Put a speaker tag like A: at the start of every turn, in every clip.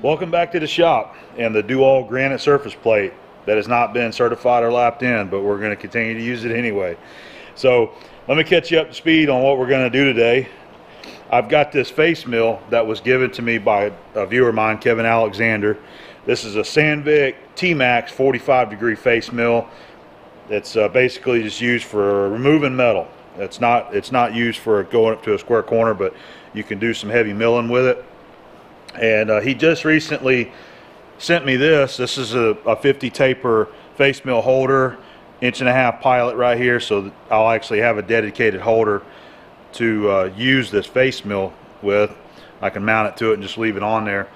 A: Welcome back to the shop and the dual granite surface plate that has not been certified or lapped in, but we're going to continue to use it anyway. So let me catch you up to speed on what we're going to do today. I've got this Facemill that was given to me by a viewer of mine, Kevin Alexander. This is a Sandvik T-Max 45-degree Facemill. It's basically just used for removing metal. It's not used for going up to a square corner, but you can do some heavy milling with it. And he just recently sent me this. This is a 50 taper Facemill holder, 1.5-inch pilot right here, so that I'll actually have a dedicated holder to use this Facemill with. I can mount it to it and just leave it on there.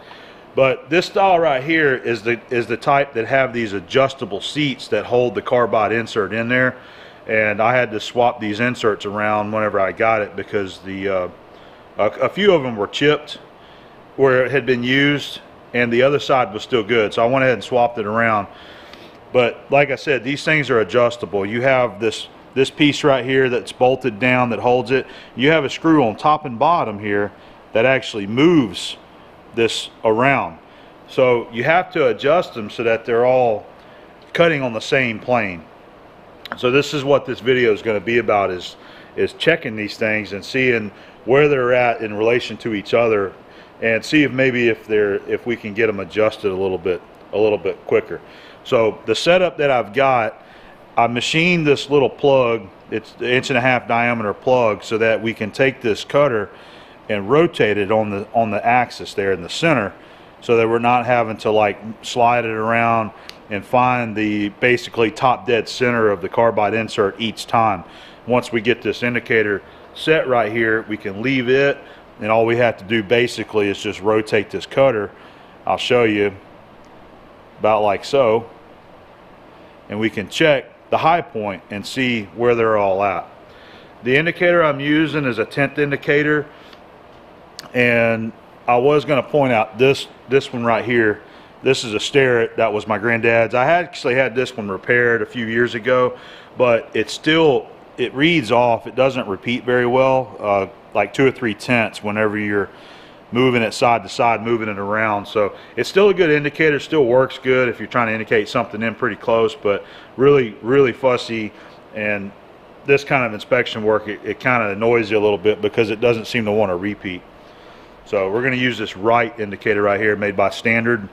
A: But this style right here is the type that have these adjustable seats that hold the carbide insert in there. And I had to swap these inserts around whenever I got it because a few of them were chipped where it had been used, and the other side was still good, so I went ahead and swapped it around. But like I said, these things are adjustable. You have this piece right here that's bolted down that holds it. You have a screw on top and bottom here that actually moves this around, so you have to adjust them so that they're all cutting on the same plane. So this is what this video is going to be about, is checking these things and seeing where they're at in relation to each other, and see if we can get them adjusted a little bit quicker. So the setup that I've got, I machined this little plug. It's the 1.5-inch diameter plug, so that we can take this cutter and rotate it on the axis there in the center, so that we're not having to like slide it around and find the basically top dead center of the carbide insert each time. Once we get this indicator set right here, we can leave it, and all we have to do basically is just rotate this cutter. I'll show you, about like so, and we can check the high point and see where they're all at. The indicator I'm using is a 10th indicator, and I was going to point out this one right here. This is a Starrett that was my granddad's. I actually had this one repaired a few years ago, but it reads off. It doesn't repeat very well, like 2 or 3 tenths whenever you're moving it side to side, moving it around. So it's still a good indicator, still works good if you're trying to indicate something in pretty close, but really fussy. And this kind of inspection work, it kind of annoys you a little bit because it doesn't seem to want to repeat. So we're going to use this right indicator right here, made by Standard,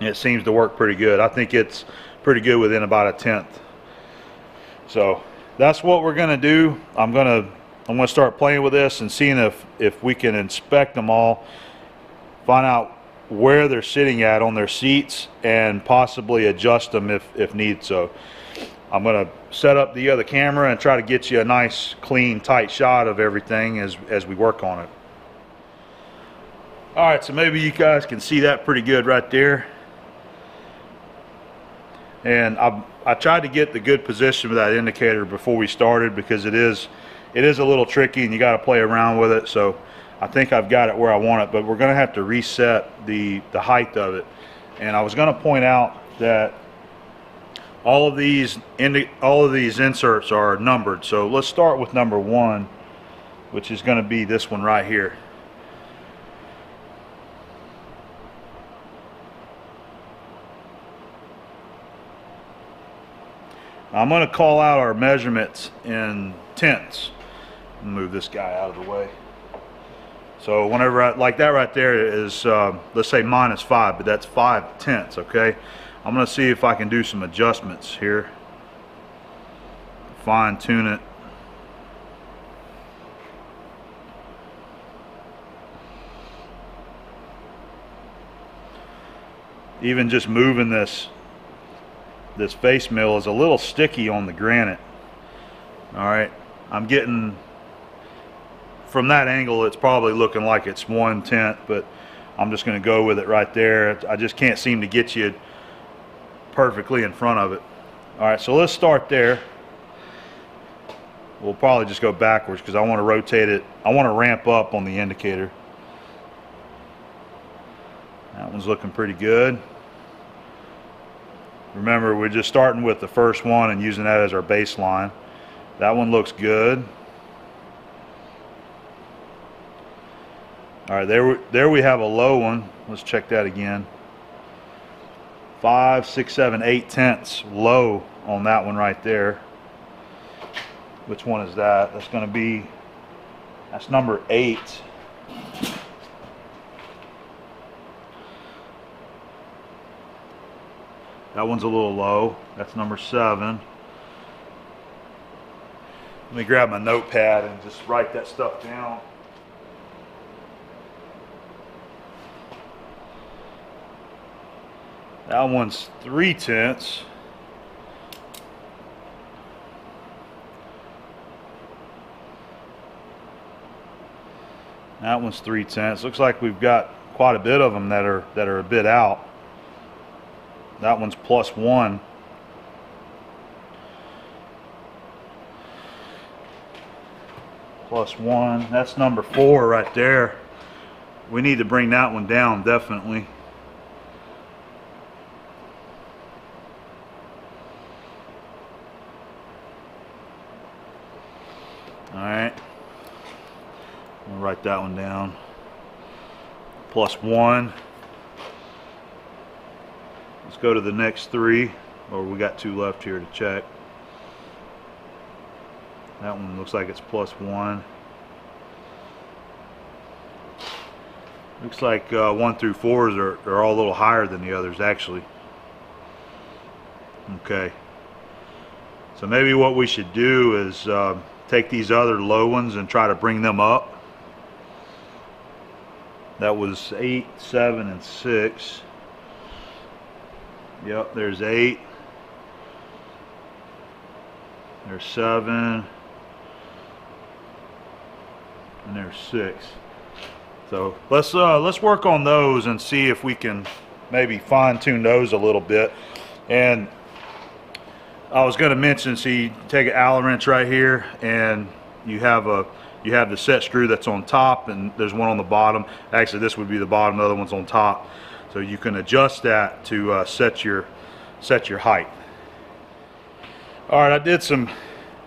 A: and it seems to work pretty good. I think it's pretty good within about 1/10. So that's what we're going to do. I'm going to start playing with this and seeing if we can inspect them all, find out where they're sitting at on their seats, and possibly adjust them if need so. I'm going to set up the other camera and try to get you a nice, clean, tight shot of everything as we work on it. Alright, so maybe you guys can see that pretty good right there. And I tried to get the good position with that indicator before we started, because it is a little tricky and you got to play around with it. So I think I've got it where I want it, but we're going to have to reset the height of it. And I was going to point out that all of these inserts are numbered. So let's start with number 1, which is going to be this one right here. I'm going to call out our measurements in tenths. Move this guy out of the way. So whenever like that right there is, let's say -5, but that's 5 tenths, okay? I'm going to see if I can do some adjustments here. Fine tune it. Even just moving this Facemill is a little sticky on the granite. Alright, I'm getting, from that angle it's probably looking like it's 1/10, but I'm just going to go with it right there. I just can't seem to get you perfectly in front of it. Alright, so let's start there. We'll probably just go backwards because I want to rotate it. I want to ramp up on the indicator. That one's looking pretty good. Remember, we're just starting with the first one and using that as our baseline. That one looks good. All right, there we have a low one. Let's check that again. 5, 6, 7, 8 tenths low on that one right there. Which one is that? That's going to be, that's number 8. That one's a little low. That's number 7. Let me grab my notepad and just write that stuff down. That one's 3 tenths. That one's 3 tenths. Looks like we've got quite a bit of them that are a bit out. That one's +1. +1. That's number 4 right there. We need to bring that one down, definitely. Alright. I'll write that one down. +1. Let's go to the next 3. Or we got 2 left here to check. That one looks like it's +1. Looks like 1 through 4s are all a little higher than the others, actually. Okay. So maybe what we should do is take these other low ones and try to bring them up. That was 8, 7, and 6. Yep, there's 8. There's 7. And there's 6. So let's work on those and see if we can maybe fine-tune those a little bit. And I was going to mention, see, you take an Allen wrench right here, and you have the set screw that's on top, and there's one on the bottom. Actually, this would be the bottom, the other one's on top. So you can adjust that to set your height. All right, I did some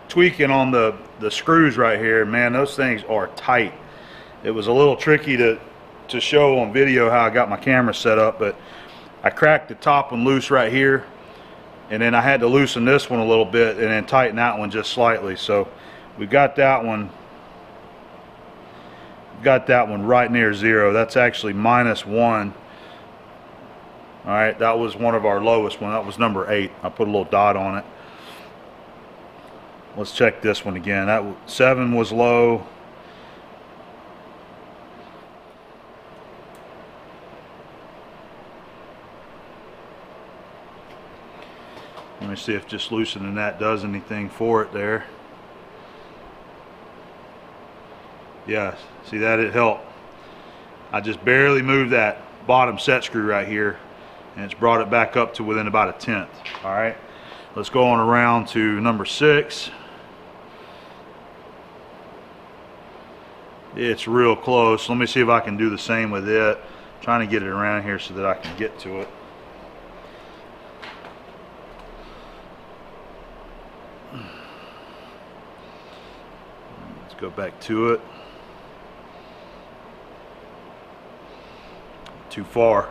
A: tweaking on the screws right here. Man, those things are tight. It was a little tricky to show on video how I got my camera set up, but I cracked the top one loose right here, and then I had to loosen this one a little bit and then tighten that one just slightly. So we got that one right near 0. That's actually -1. All right, that was one of our lowest one. That was number 8. I put a little dot on it. Let's check this one again. That 7 was low. Let me see if just loosening that does anything for it there. Yeah, see that? It helped. I just barely moved that bottom set screw right here, and it's brought it back up to within about 1/10. All right, let's go on around to number 6. It's real close. Let me see if I can do the same with it. I'm trying to get it around here so that I can get to it. Let's go back to it. Too far.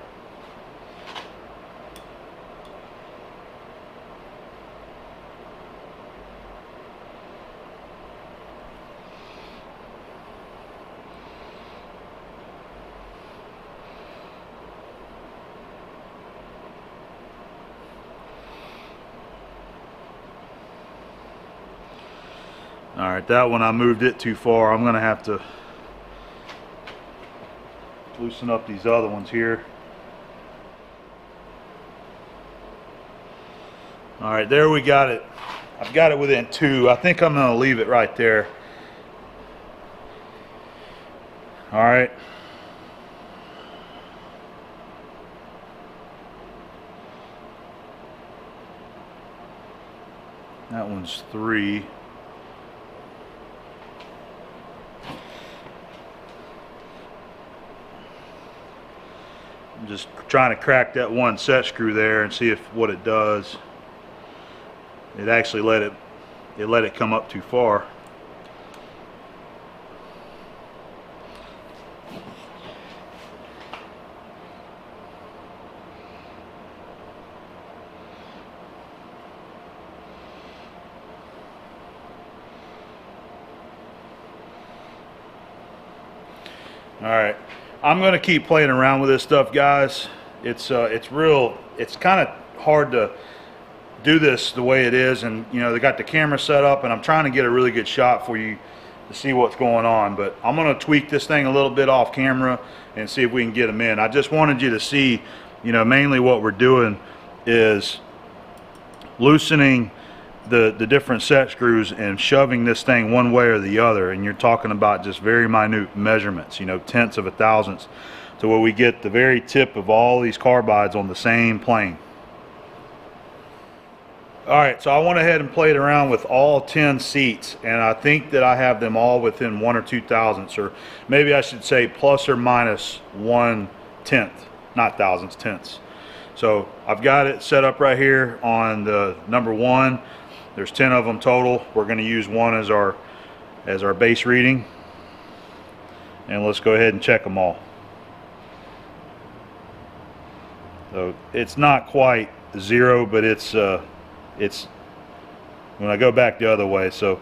A: All right, that one I moved it too far. I'm gonna have to loosen up these other ones here. All right, there we got it. I've got it within 2. I think I'm gonna leave it right there. All right. That one's 3. I'm just trying to crack that one set screw there and see if what it does. It actually let it come up too far. right, I'm gonna keep playing around with this stuff, guys. It's kind of hard to do this the way it is, and you know, they got the camera set up and I'm trying to get a really good shot for you to see what's going on, but I'm gonna tweak this thing a little bit off camera and see if we can get them in. I just wanted you to see, you know, mainly what we're doing is loosening the different set screws and shoving this thing one way or the other, and you're talking about just very minute measurements, you know, tenths of a thousandths, to where we get the very tip of all these carbides on the same plane. Alright, so I went ahead and played around with all 10 seats, and I think that I have them all within 1 or 2 thousandths, or maybe I should say plus or minus 1/10, not thousandths, tenths. So I've got it set up right here on the number 1. There's 10 of them total. We're going to use 1 as our base reading, and let's go ahead and check them all. So it's not quite 0, but it's when I go back the other way, so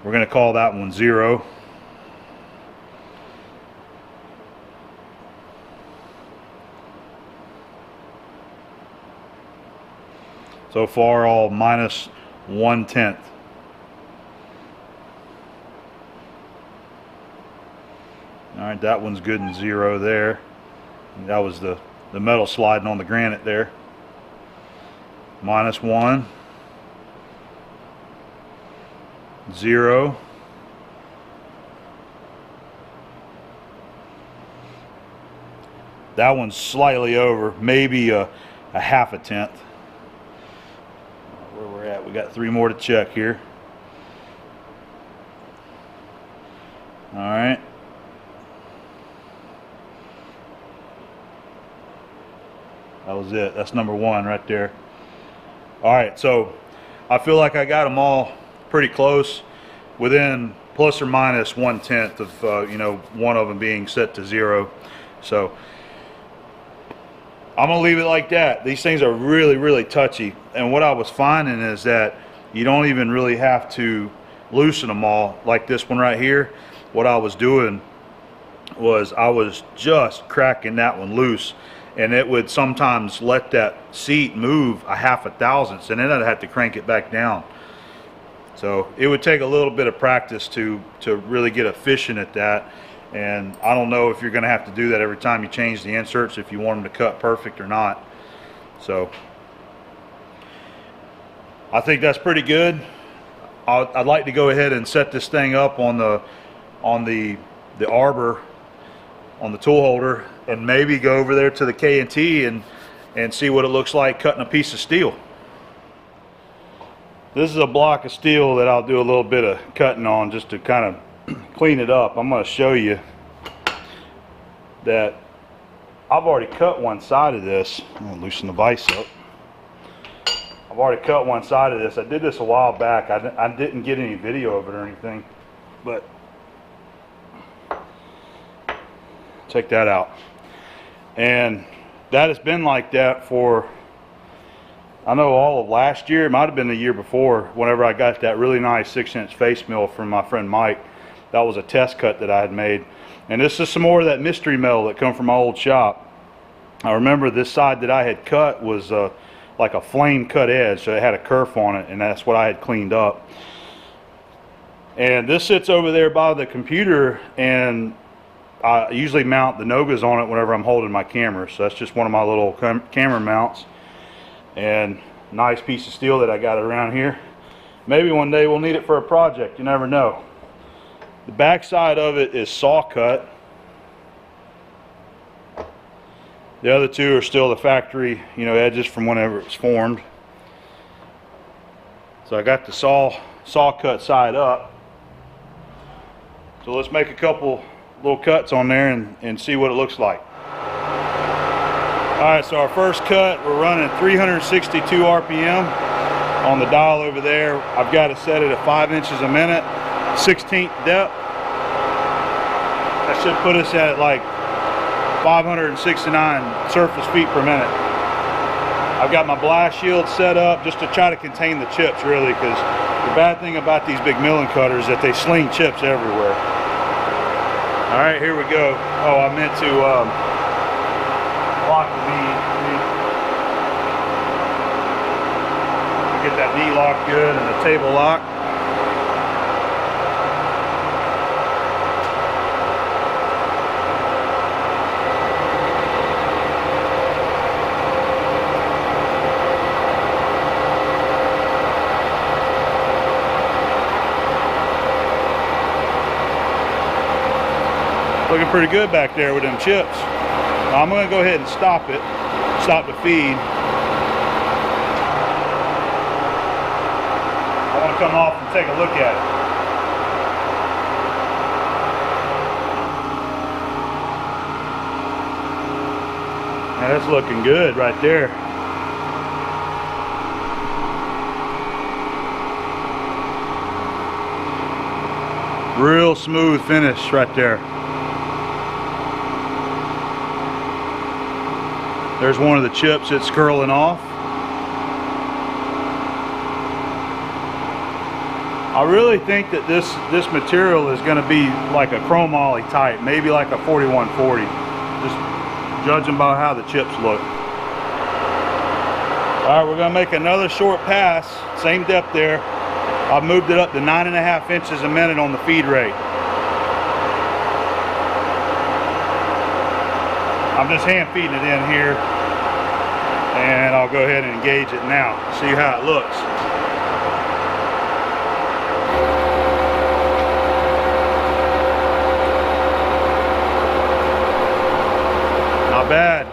A: we're going to call that one 0. So far, all minus 1/10. All right, that one's good and 0 there. And that was the metal sliding on the granite there. Minus 1, 0. That one's slightly over, maybe a 1/2 tenth. Where we're at, we got 3 more to check here. All right. That was it. That's number 1 right there. All right, so I feel like I got them all pretty close, within plus or minus 1/10 of you know, one of them being set to 0. So I'm gonna leave it like that. These things are really touchy, and what I was finding is that you don't even really have to loosen them all like this one right here. What I was doing was I was just cracking that one loose, and it would sometimes let that seat move a 1/2 thousandths, and then I'd have to crank it back down. So it would take a little bit of practice to really get efficient at that, and I don't know if you're going to have to do that every time you change the inserts, if you want them to cut perfect or not. So I think that's pretty good. I'd like to go ahead and set this thing up on the arbor, on the tool holder, and maybe go over there to the K&T and see what it looks like cutting a piece of steel. This is a block of steel that I'll do a little bit of cutting on just to kind of clean it up. I'm going to show you that I've already cut one side of this. I'm going to loosen the vise up. I've already cut one side of this. I did this a while back. I didn't get any video of it or anything, but check that out. And that has been like that for, I know, all of last year. It might have been the year before, whenever I got that really nice 6-inch Facemill from my friend Mike. That was a test cut that I had made. And this is some more of that mystery metal that come from my old shop. I remember this side that I had cut was like a flame cut edge, so it had a kerf on it, and that's what I had cleaned up. And this sits over there by the computer, and I usually mount the Nogas on it whenever I'm holding my camera. So that's just one of my little camera mounts. And nice piece of steel that I got around here. Maybe one day we'll need it for a project, you never know. The back side of it is saw cut. The other two are still the factory, you know, edges from whenever it was formed. So I got the saw cut side up. So let's make a couple little cuts on there and see what it looks like. Alright, so our first cut, we're running 362 RPM on the dial over there. I've got it set at 5 inches a minute, 16th depth. That should put us at like 569 surface feet per minute. I've got my blast shield set up just to try to contain the chips, really, because the bad thing about these big milling cutters is that they sling chips everywhere. All right, here we go. Oh, I meant to lock the knee. Get that knee lock good and the table lock. Looking pretty good back there with them chips. I'm going to go ahead and stop it. Stop the feed. I want to come off and take a look at it. Now that's looking good right there. Real smooth finish right there. There's one of the chips that's curling off. I really think that this material is going to be like a chromoly type, maybe like a 4140. Just judging by how the chips look. All right, we're going to make another short pass, same depth there. I've moved it up to 9.5 inches a minute on the feed rate. I'm just hand feeding it in here, and I'll go ahead and engage it now. See how it looks. Not bad.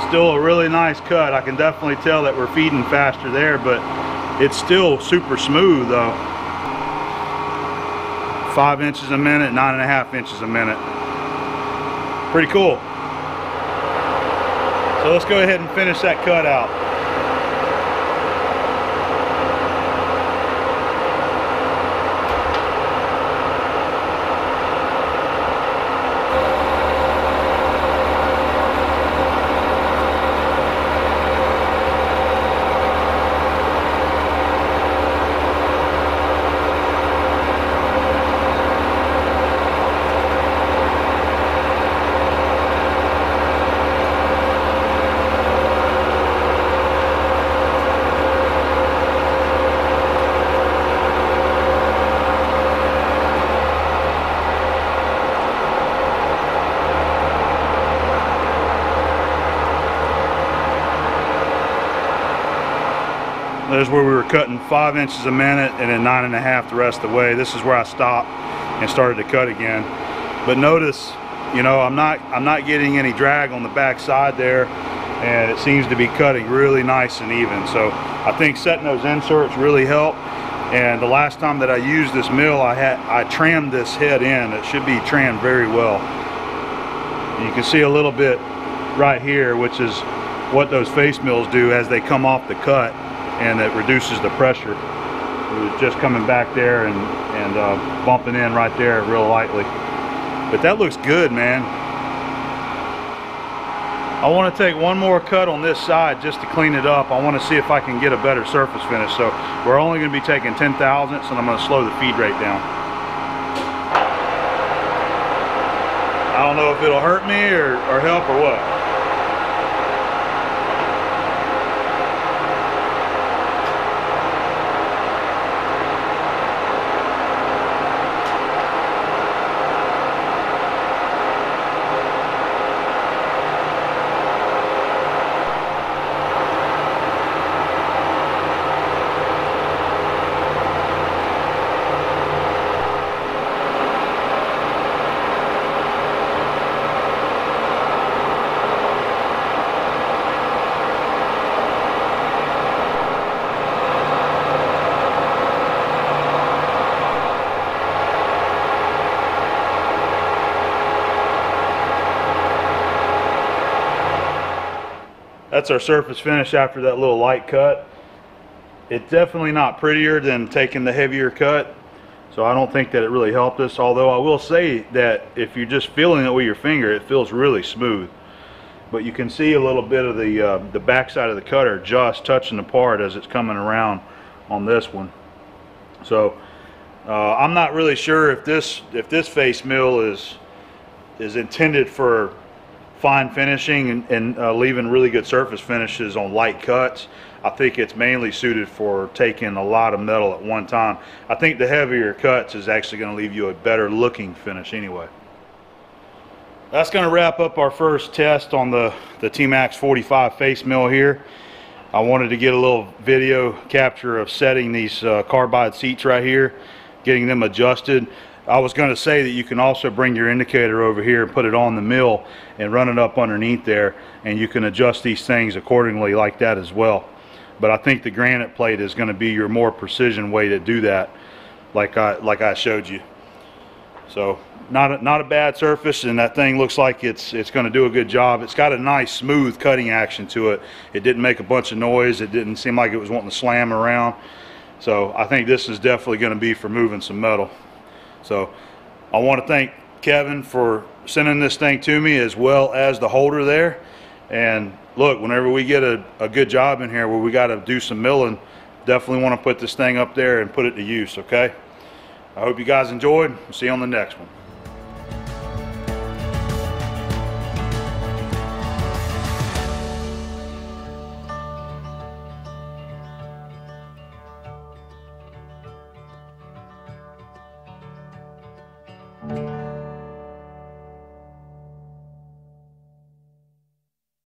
A: Still a really nice cut. I can definitely tell that we're feeding faster there, but it's still super smooth though. 5 inches a minute, 9.5 inches a minute. Pretty cool. So let's go ahead and finish that cut out. There's where we were cutting 5 inches a minute and then 9.5 the rest of the way. This is where I stopped and started to cut again. But notice, you know, I'm not getting any drag on the back side there, and it seems to be cutting really nice and even. So I think setting those inserts really help. And the last time that I used this mill, I trammed this head in. It should be trimmed very well. And you can see a little bit right here, which is what those face mills do as they come off the cut, and it reduces the pressure. It was just coming back there and bumping in right there real lightly. But that looks good, man. I want to take one more cut on this side just to clean it up. I want to see if I can get a better surface finish. So we're only going to be taking 10 thousandths, and I'm going to slow the feed rate down. I don't know if it'll hurt me or help or what. That's our surface finish after that little light cut. It's definitely not prettier than taking the heavier cut, So I don't think that it really helped us, although I will say that if you're just feeling it with your finger, it feels really smooth. But you can see a little bit of the backside of the cutter just touching the part as it's coming around on this one. So I'm not really sure if this Facemill is intended for fine finishing and leaving really good surface finishes on light cuts. I think it's mainly suited for taking a lot of metal at one time. I think the heavier cuts is actually going to leave you a better looking finish anyway. That's going to wrap up our first test on the T-Max 45 Facemill here. I wanted to get a little video capture of setting these carbide seats right here, getting them adjusted. I was going to say that you can also bring your indicator over here and put it on the mill and run it up underneath there, and you can adjust these things accordingly like that as well. But I think the granite plate is going to be your more precision way to do that, like I showed you. So not a bad surface, and that thing looks like it's going to do a good job. It's got a nice smooth cutting action to it. It didn't make a bunch of noise. It didn't seem like it was wanting to slam around. So I think this is definitely going to be for moving some metal. So I want to thank Kevin for sending this thing to me, as well as the holder there. And look, whenever we get a good job in here where we got to do some milling, definitely want to put this thing up there and put it to use, okay? I hope you guys enjoyed. We'll see you on the next one.